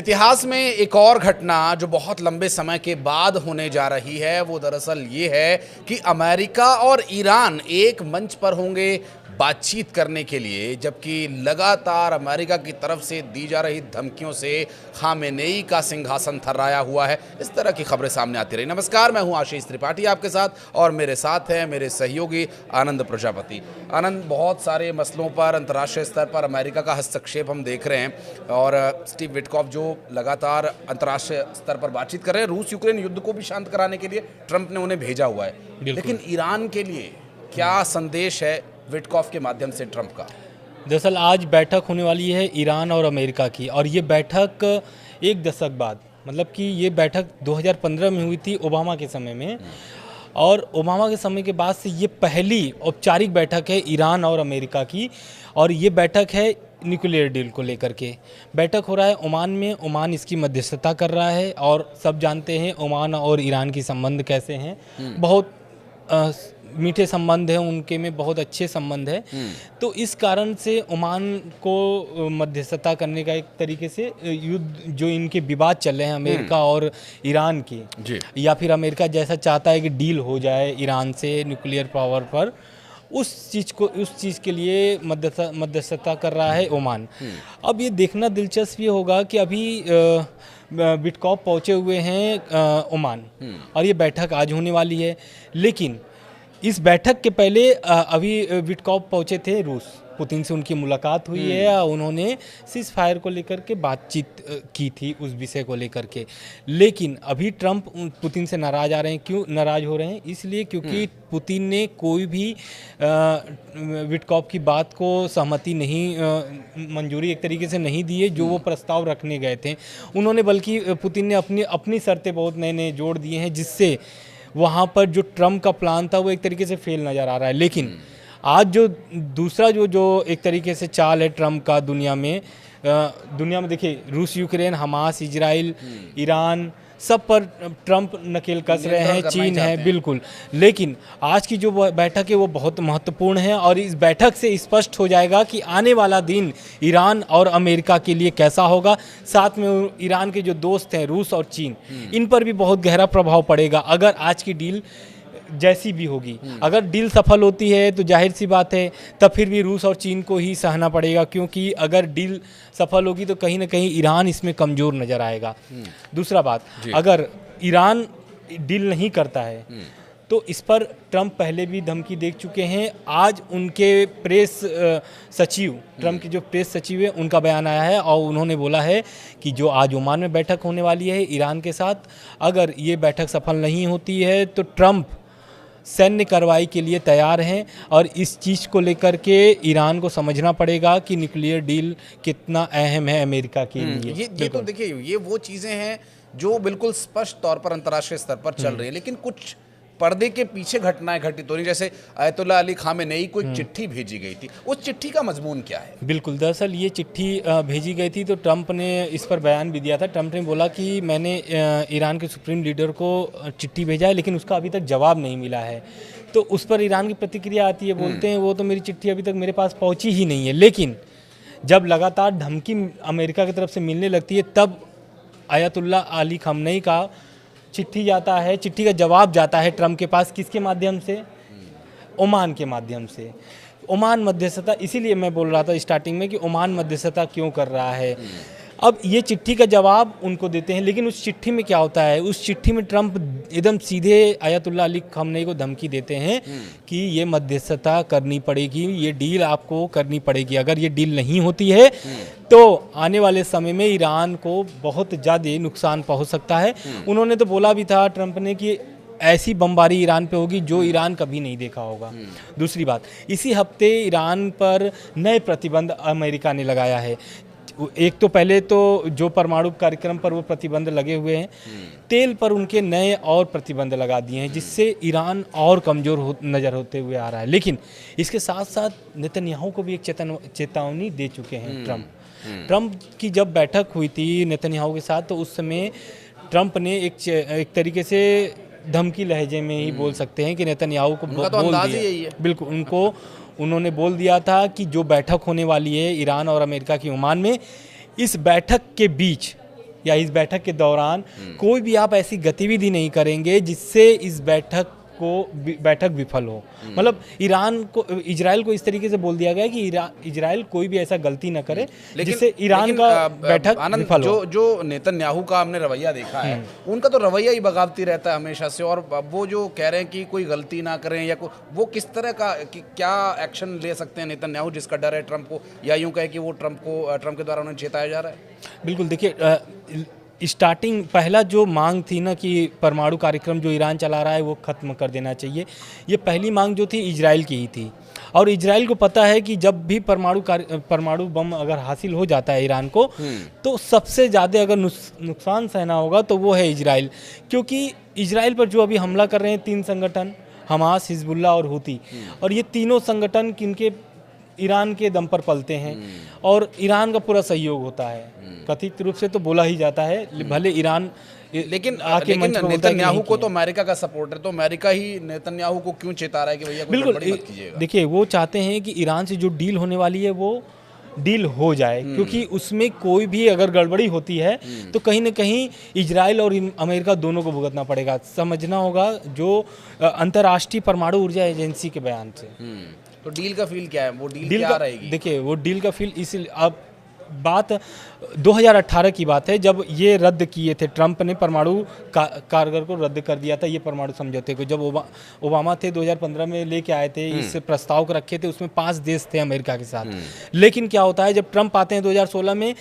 इतिहास में एक और घटना जो बहुत लंबे समय के बाद होने जा रही है वो दरअसल ये है कि अमेरिका और ईरान एक मंच पर होंगे बातचीत करने के लिए, जबकि लगातार अमेरिका की तरफ से दी जा रही धमकियों से खामेनेई का सिंहासन थर्राया हुआ है। इस तरह की खबरें सामने आती रही। नमस्कार, मैं हूं आशीष त्रिपाठी आपके साथ और मेरे साथ हैं मेरे सहयोगी आनंद प्रजापति। आनंद, बहुत सारे मसलों पर अंतर्राष्ट्रीय स्तर पर अमेरिका का हस्तक्षेप हम देख रहे हैं और स्टीव विटकॉफ जो लगातार अंतर्राष्ट्रीय स्तर पर बातचीत कर रहे हैं, रूस यूक्रेन युद्ध को भी शांत कराने के लिए ट्रंप ने उन्हें भेजा हुआ है। लेकिन ईरान के लिए क्या संदेश है विटकॉफ के माध्यम से ट्रंप का? दरअसल आज बैठक होने वाली है ईरान और अमेरिका की, और ये बैठक एक दशक बाद, मतलब कि ये बैठक 2015 में हुई थी ओबामा के समय में, और ओबामा के समय के बाद से ये पहली औपचारिक बैठक है ईरान और अमेरिका की। और ये बैठक है न्यूक्लियर डील को लेकर के। बैठक हो रहा है ओमान में, ओमान इसकी मध्यस्थता कर रहा है और सब जानते हैं ओमान और ईरान की संबंध कैसे हैं। बहुत मीठे संबंध हैं उनके में, बहुत अच्छे संबंध है। तो इस कारण से ओमान को मध्यस्थता करने का एक तरीके से युद्ध जो इनके विवाद चल रहे हैं अमेरिका और ईरान के, या फिर अमेरिका जैसा चाहता है कि डील हो जाए ईरान से न्यूक्लियर पावर पर, उस चीज़ के लिए मध्यस्थता कर रहा है ओमान। अब ये देखना दिलचस्प ये होगा कि अभी विटकॉफ पहुँचे हुए हैं ओमान और ये बैठक आज होने वाली है। लेकिन इस बैठक के पहले अभी विटकॉफ पहुँचे थे रूस, पुतिन से उनकी मुलाकात हुई है, उन्होंने सीज फायर को लेकर के बातचीत की थी उस विषय को लेकर के। लेकिन अभी ट्रंप पुतिन से नाराज आ रहे हैं। क्यों नाराज हो रहे हैं? इसलिए क्योंकि पुतिन ने कोई भी विटकॉफ की बात को सहमति नहीं, मंजूरी एक तरीके से नहीं दी है जो वो प्रस्ताव रखने गए थे उन्होंने, बल्कि पुतिन ने अपनी शर्तें बहुत नए जोड़ दिए हैं, जिससे वहाँ पर जो ट्रंप का प्लान था वो एक तरीके से फेल नज़र आ रहा है। लेकिन आज जो दूसरा जो एक तरीके से चाल है ट्रंप का दुनिया में देखिए, रूस यूक्रेन, हमास, इजराइल, ईरान, सब पर ट्रंप नकेल कस रहे हैं, चीन है, बिल्कुल। लेकिन आज की जो बैठक है वो बहुत महत्वपूर्ण है और इस बैठक से स्पष्ट हो जाएगा कि आने वाला दिन ईरान और अमेरिका के लिए कैसा होगा। साथ में ईरान के जो दोस्त हैं रूस और चीन, इन पर भी बहुत गहरा प्रभाव पड़ेगा अगर आज की डील जैसी भी होगी। अगर डील सफल होती है तो जाहिर सी बात है तब फिर भी रूस और चीन को ही सहना पड़ेगा, क्योंकि अगर डील सफल होगी तो कहीं ना कहीं ईरान इसमें कमज़ोर नज़र आएगा। दूसरा बात, अगर ईरान डील नहीं करता है तो इस पर ट्रंप पहले भी धमकी दे चुके हैं। आज उनके प्रेस सचिव, ट्रंप के जो प्रेस सचिव है, उनका बयान आया है और उन्होंने बोला है कि जो आज ओमान में बैठक होने वाली है ईरान के साथ, अगर ये बैठक सफल नहीं होती है तो ट्रंप सैन्य कार्रवाई के लिए तैयार हैं। और इस चीज़ को लेकर के ईरान को समझना पड़ेगा कि न्यूक्लियर डील कितना अहम है अमेरिका के लिए। ये तो देखिए, ये वो चीज़ें हैं जो बिल्कुल स्पष्ट तौर पर अंतर्राष्ट्रीय स्तर पर चल रही है, लेकिन कुछ पर्दे के पीछे घटनाएं घटित हो रही, जैसे अयतुल्ला अली खामेनेई को एक चिट्ठी भेजी गई थी। उस चिट्ठी का मजमून क्या है? बिल्कुल, दरअसल ये चिट्ठी भेजी गई थी तो ट्रंप ने इस पर बयान भी दिया था। ट्रंप ने बोला कि मैंने ईरान के सुप्रीम लीडर को चिट्ठी भेजा है लेकिन उसका अभी तक जवाब नहीं मिला है। तो उस पर ईरान की प्रतिक्रिया आती है, बोलते हैं वो तो मेरी चिट्ठी अभी तक मेरे पास पहुँची ही नहीं है। लेकिन जब लगातार धमकी अमेरिका की तरफ से मिलने लगती है तब अयतुल्ला अली खामेनेई का चिट्ठी जाता है, चिट्ठी का जवाब जाता है ट्रंप के पास। किसके माध्यम से? ओमान के माध्यम से। ओमान मध्यस्थता, इसीलिए मैं बोल रहा था स्टार्टिंग में कि ओमान मध्यस्थता क्यों कर रहा है। अब ये चिट्ठी का जवाब उनको देते हैं, लेकिन उस चिट्ठी में क्या होता है? उस चिट्ठी में ट्रंप एकदम सीधे अयतुल्ला अली खामेनेई को धमकी देते हैं कि ये मध्यस्थता करनी पड़ेगी, ये डील आपको करनी पड़ेगी। अगर ये डील नहीं होती है तो आने वाले समय में ईरान को बहुत ज़्यादा नुकसान पहुंच सकता है। उन्होंने तो बोला भी था ट्रंप ने कि ऐसी बमबारी ईरान पे होगी जो ईरान कभी नहीं देखा होगा। दूसरी बात, इसी हफ्ते ईरान पर नए प्रतिबंध अमेरिका ने लगाया है। एक तो पहले तो जो परमाणु कार्यक्रम पर वो प्रतिबंध लगे हुए हैं, तेल पर उनके नए और प्रतिबंध लगा दिए हैं, जिससे ईरान और कमज़ोर नज़र होते हुए आ रहा है। लेकिन इसके साथ साथ नेतन्याहू को भी एक चेतावनी दे चुके हैं ट्रंप की जब बैठक हुई थी नेतन्याहू के साथ, तो उस समय ट्रंप ने एक तरीके से धमकी लहजे में ही बोल सकते हैं कि नेतन्याहू को उनका तो अंदाज ही यही है। बिल्कुल, उन्होंने बोल दिया था कि जो बैठक होने वाली है ईरान और अमेरिका की ओमान में, इस बैठक के बीच या इस बैठक के दौरान कोई भी आप ऐसी गतिविधि नहीं करेंगे जिससे इस बैठक विफल हो। मतलब इजराइल को इस तरीके से बोल दिया गया कि इजराइल कोई भी ऐसा गलती न करे जिससे ईरान का बैठक विफल हो। जो नेतन्याहू का हमने रवैया देखा है, उनका तो रवैया ही बगावती रहता है हमेशा से, और वो जो कह रहे हैं कि कोई गलती ना करें या वो किस तरह का क्या एक्शन ले सकते हैं नेतन्याहू, जिसका डर है ट्रंप को, या यूं कहे कि वो ट्रंप के द्वारा उन्हें चेताया जा रहा है? बिल्कुल, देखिए स्टार्टिंग पहला जो मांग थी ना कि परमाणु कार्यक्रम जो ईरान चला रहा है वो ख़त्म कर देना चाहिए, ये पहली मांग जो थी इजराइल की ही थी। और इजराइल को पता है कि जब भी परमाणु बम अगर हासिल हो जाता है ईरान को, तो सबसे ज़्यादा अगर नुकसान सहना होगा तो वो है इजराइल, क्योंकि इजराइल पर जो अभी हमला कर रहे हैं 3 संगठन, हमास, हिजबुल्लाह और हूती, और ये तीनों संगठन किनके ईरान के दम पर पलते हैं और ईरान का पूरा सहयोग होता है। कथित रूप से तो बोला ही जाता है, भले ईरान लेकिन नेतन्याहू को तो अमेरिका का सपोर्ट है, तो अमेरिका ही नेतन्याहू को क्यों चेता रहा है कि भैया कोई गड़बड़ी मत कीजिएगा? देखिए, वो चाहते हैं कि ईरान से जो डील होने वाली है वो डील हो जाए, क्योंकि उसमें कोई भी अगर गड़बड़ी होती है तो कहीं ना कहीं इजराइल और अमेरिका दोनों को भुगतना पड़ेगा। समझना होगा जो अंतर्राष्ट्रीय परमाणु ऊर्जा एजेंसी के बयान से। तो डील का फील क्या है? वो डील क्या रहेगी? देखिए, वो डील का फील अब बात 2018 की बात है, जब ये रद्द किए थे ट्रंप ने परमाणु कारगर को रद्द कर दिया था, ये परमाणु समझौते को। जब ओबामा थे 2015 में लेके आए थे, इस प्रस्ताव को रखे थे, उसमें 5 देश थे अमेरिका के साथ। लेकिन क्या होता है, जब ट्रंप आते हैं 2016 में,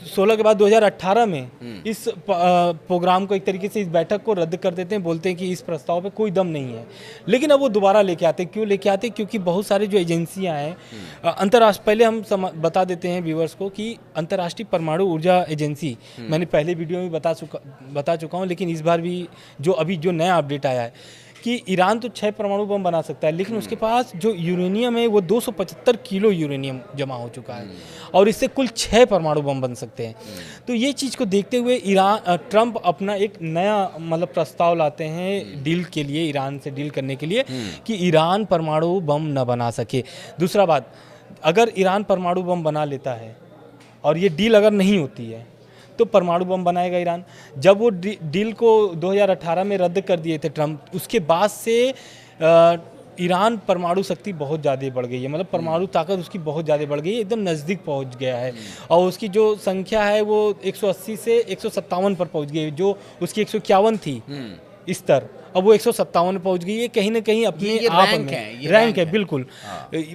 16 के बाद 2018 में इस प्रोग्राम को, एक तरीके से इस बैठक को रद्द कर देते हैं, बोलते हैं कि इस प्रस्ताव पे कोई दम नहीं है। लेकिन अब वो दोबारा लेके आते हैं। क्यों लेके आते हैं? क्योंकि बहुत सारे जो एजेंसियां हैं अंतर्राष्ट्रीय, पहले हम बता देते हैं व्यूअर्स को कि अंतर्राष्ट्रीय परमाणु ऊर्जा एजेंसी, मैंने पहले वीडियो में बता चुका हूँ, लेकिन इस बार भी जो नया अपडेट आया है कि ईरान तो 6 परमाणु बम बना सकता है, लेकिन उसके पास जो यूरेनियम है वो 275 किलो यूरेनियम जमा हो चुका है, और इससे कुल 6 परमाणु बम बन सकते हैं। तो ये चीज़ को देखते हुए ट्रंप अपना एक नया मतलब प्रस्ताव लाते हैं डील के लिए, ईरान से डील करने के लिए, कि ईरान परमाणु बम न बना सके। दूसरा बात, अगर ईरान परमाणु बम बना लेता है और ये डील अगर नहीं होती है तो परमाणु बम बनाएगा ईरान। जब वो डील को 2018 में रद्द कर दिए थे ट्रंप, उसके बाद से ईरान परमाणु शक्ति बहुत ज़्यादा बढ़ गई है, मतलब परमाणु ताकत उसकी बहुत ज़्यादा बढ़ गई है, एकदम नज़दीक पहुंच गया है, और उसकी जो संख्या है वो 180 से 157 पर पहुंच गई है। जो उसकी 151 थी स्तर, अब वो 157 पहुंच गई है। कहीं ना कहीं अपने आप में रैंक है, बिल्कुल।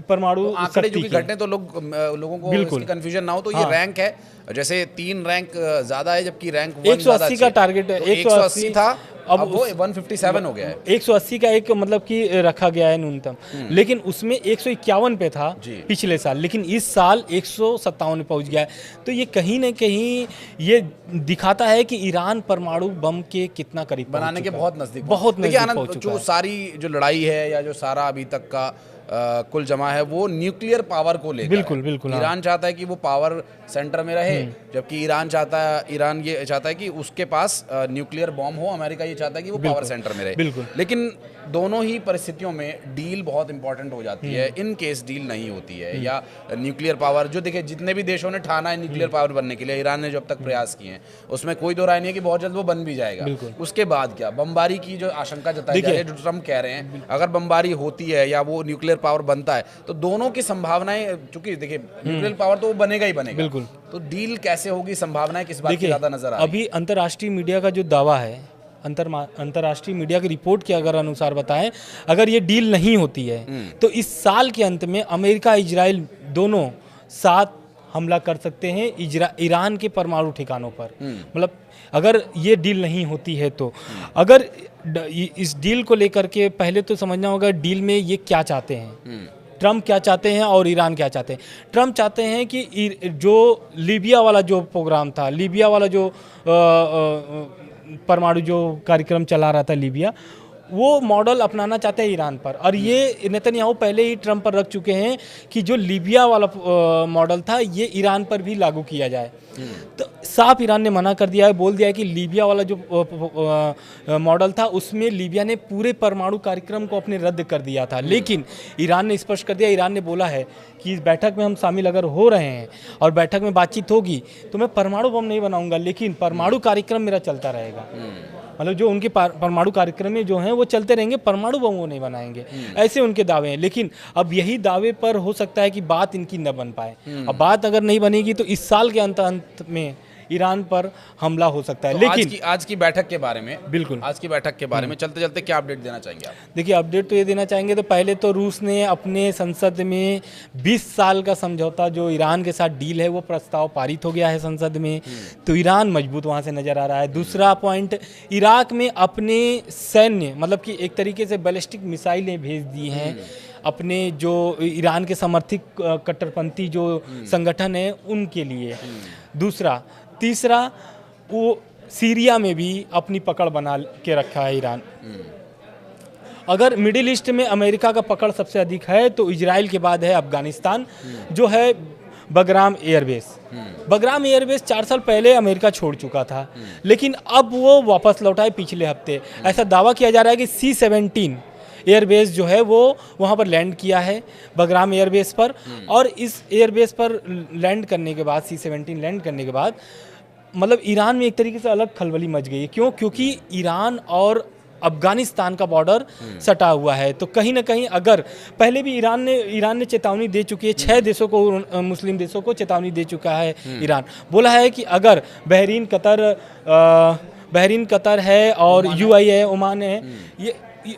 परमाणु आंकड़े जो घटने तो लोगों को बिल्कुल कंफ्यूजन ना हो, तो ये रैंक है। जैसे 3 रैंक ज्यादा है, जबकि रैंक 180 का टारगेट है। 180 था, अब वो 157 हो गया है। 180 का एक मतलब कि रखा गया है न्यूनतम, लेकिन उसमें 151 पे था पिछले साल, लेकिन इस साल 157 पे पहुंच गया है। तो ये कहीं ना कहीं ये दिखाता है कि ईरान परमाणु बम के कितना करीब बनाने के बहुत नजदीक पहुंच चुका है। जो सारी जो लड़ाई है या जो सारा अभी तक का कुल जमा है वो न्यूक्लियर पावर को लेकर। बिल्कुल ईरान चाहता है कि वो पावर सेंटर में रहे, जबकि ईरान ये चाहता है कि उसके पास न्यूक्लियर बॉम्ब हो। अमेरिका ये चाहता है कि वो पावर सेंटर में रहे। लेकिन दोनों ही परिस्थितियों में डील बहुत इंपॉर्टेंट हो जाती है। इन केस डील नहीं होती है या न्यूक्लियर पावर, जो देखिए जितने भी देशों ने ठाना है न्यूक्लियर पावर बनने के लिए, ईरान ने जब तक प्रयास किए हैं उसमें कोई दो राय नहीं है कि बहुत जल्द वो बन भी जाएगा। उसके बाद क्या बमबारी की जो आशंका जताई जा रही है, जो ट्रम्प कह रहे हैं, अगर बमबारी होती है या वो न्यूक्लियर पावर बनता है तो दोनों की संभावनाएं, चूंकि देखिए न्यूक्लियर पावर तो वो बनेगा ही बनेगा, बिल्कुल। तो डील कैसे होगी, संभावनाएं किस बात की ज्यादा नजर आ रही है? अभी अंतर्राष्ट्रीय मीडिया का जो दावा है, अंतर्राष्ट्रीय मीडिया की रिपोर्ट के अगर अनुसार बताएं, अगर ये डील नहीं होती है तो इस साल के अंत में अमेरिका इजराइल दोनों साथ हमला कर सकते हैं ईरान के परमाणु ठिकानों पर। मतलब अगर ये डील नहीं होती है तो अगर इस डील को लेकर के पहले तो समझना होगा डील में ये क्या चाहते हैं। ट्रम्प क्या चाहते हैं और ईरान क्या चाहते हैं। ट्रम्प चाहते हैं कि जो लीबिया वाला जो प्रोग्राम था, लीबिया वाला जो परमाणु जो कार्यक्रम चला रहा था लीबिया, वो मॉडल अपनाना चाहते हैं ईरान पर। और ये नेतन्याहू पहले ही ट्रम्प पर रख चुके हैं कि जो लीबिया वाला मॉडल था ये ईरान पर भी लागू किया जाए। तो साफ ईरान ने मना कर दिया है, बोल दिया है कि लीबिया वाला जो मॉडल था उसमें लीबिया ने पूरे परमाणु कार्यक्रम को अपने रद्द कर दिया था। लेकिन ईरान ने स्पष्ट कर दिया, ईरान ने बोला है कि इस बैठक में हम शामिल अगर हो रहे हैं और बैठक में बातचीत होगी तो मैं परमाणु बम नहीं बनाऊंगा, लेकिन परमाणु कार्यक्रम मेरा चलता रहेगा। मतलब जो उनके परमाणु कार्यक्रम में जो हैं वो चलते रहेंगे, परमाणु बम वो नहीं बनाएंगे, ऐसे उनके दावे हैं। लेकिन अब यही दावे पर हो सकता है कि बात इनकी न बन पाए। अब बात अगर नहीं बनेगी तो इस साल के अंत में ईरान पर हमला हो सकता है। तो लेकिन आज की बैठक के बारे में, बिल्कुल आज की बैठक के बारे में चलते चलते क्या अपडेट देना चाहेंगे आप? देखिए, अपडेट तो ये देना चाहेंगे, तो पहले तो रूस ने अपने संसद में 20 साल का समझौता जो ईरान के साथ डील है वो प्रस्ताव पारित हो गया है संसद में, तो ईरान मजबूत वहाँ से नज़र आ रहा है। दूसरा पॉइंट, इराक में अपने सैन्य मतलब कि एक तरीके से बैलिस्टिक मिसाइलें भेज दी हैं अपने जो ईरान के समर्थित कट्टरपंथी जो संगठन है उनके लिए। तीसरा वो सीरिया में भी अपनी पकड़ बना के रखा है ईरान। अगर मिडिल ईस्ट में अमेरिका का पकड़ सबसे अधिक है तो इजराइल के बाद है अफगानिस्तान, जो है बगराम एयरबेस। बगराम एयरबेस 4 साल पहले अमेरिका छोड़ चुका था, लेकिन अब वो वापस लौटा है पिछले हफ्ते। ऐसा दावा किया जा रहा है कि C-17 एयरबेस जो है वो वहाँ पर लैंड किया है, बगराम एयरबेस पर। और इस एयरबेस पर लैंड करने के बाद, C-17 लैंड करने के बाद मतलब ईरान में एक तरीके से अलग खलबली मच गई है। क्यों? क्योंकि ईरान और अफगानिस्तान का बॉर्डर सटा हुआ है। तो कहीं ना कहीं अगर पहले भी ईरान ने चेतावनी दे चुकी है, 6 देशों को, मुस्लिम देशों को चेतावनी दे चुका है ईरान। बोला है कि अगर बहरीन कतर है और UAE है, ओमान है, ये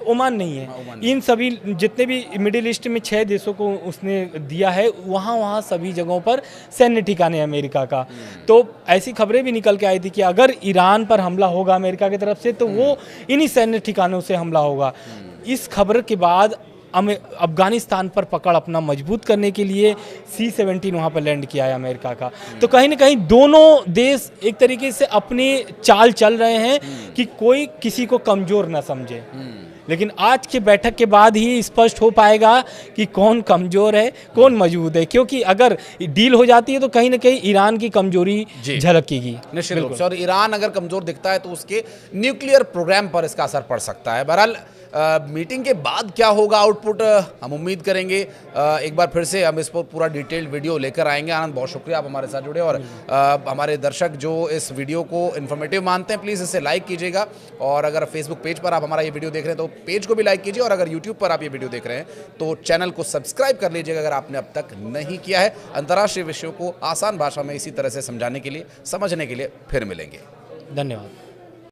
ओमान नहीं है, इन सभी जितने भी मिडिल ईस्ट में 6 देशों को उसने दिया है, वहाँ सभी जगहों पर सैन्य ठिकाने हैं अमेरिका का। तो ऐसी खबरें भी निकल के आई थी कि अगर ईरान पर हमला होगा अमेरिका की तरफ से तो वो इन्हीं सैन्य ठिकानों से हमला होगा। इस खबर के बाद अफगानिस्तान पर पकड़ अपना मजबूत करने के लिए C-17 वहाँ पर लैंड किया है अमेरिका का। तो कहीं ना कहीं दोनों देश एक तरीके से अपनी चाल चल रहे हैं कि कोई किसी को कमज़ोर ना समझे। लेकिन आज की बैठक के बाद ही स्पष्ट हो पाएगा कि कौन कमज़ोर है, कौन मजबूत है। क्योंकि अगर डील हो जाती है तो कहीं ना कहीं ईरान की कमजोरी झलकेगी निश्चित रूप से। और ईरान अगर कमज़ोर दिखता है तो उसके न्यूक्लियर प्रोग्राम पर इसका असर पड़ सकता है। बहरहाल मीटिंग के बाद क्या होगा आउटपुट, हम उम्मीद करेंगे एक बार फिर से हम इस पर पूरा डिटेल्ड वीडियो लेकर आएंगे। आनंद, बहुत शुक्रिया आप हमारे साथ जुड़े। और हमारे दर्शक जो इस वीडियो को इन्फॉर्मेटिव मानते हैं प्लीज़ इसे लाइक कीजिएगा। और अगर फेसबुक पेज पर आप हमारा ये वीडियो देख रहे हैं तो पेज को भी लाइक कीजिए। और अगर यूट्यूब पर आप ये वीडियो देख रहे हैं तो चैनल को सब्सक्राइब कर लीजिएगा अगर आपने अब तक नहीं किया है। अंतर्राष्ट्रीय विषयों को आसान भाषा में इसी तरह से समझाने के लिए, समझने के लिए फिर मिलेंगे। धन्यवाद।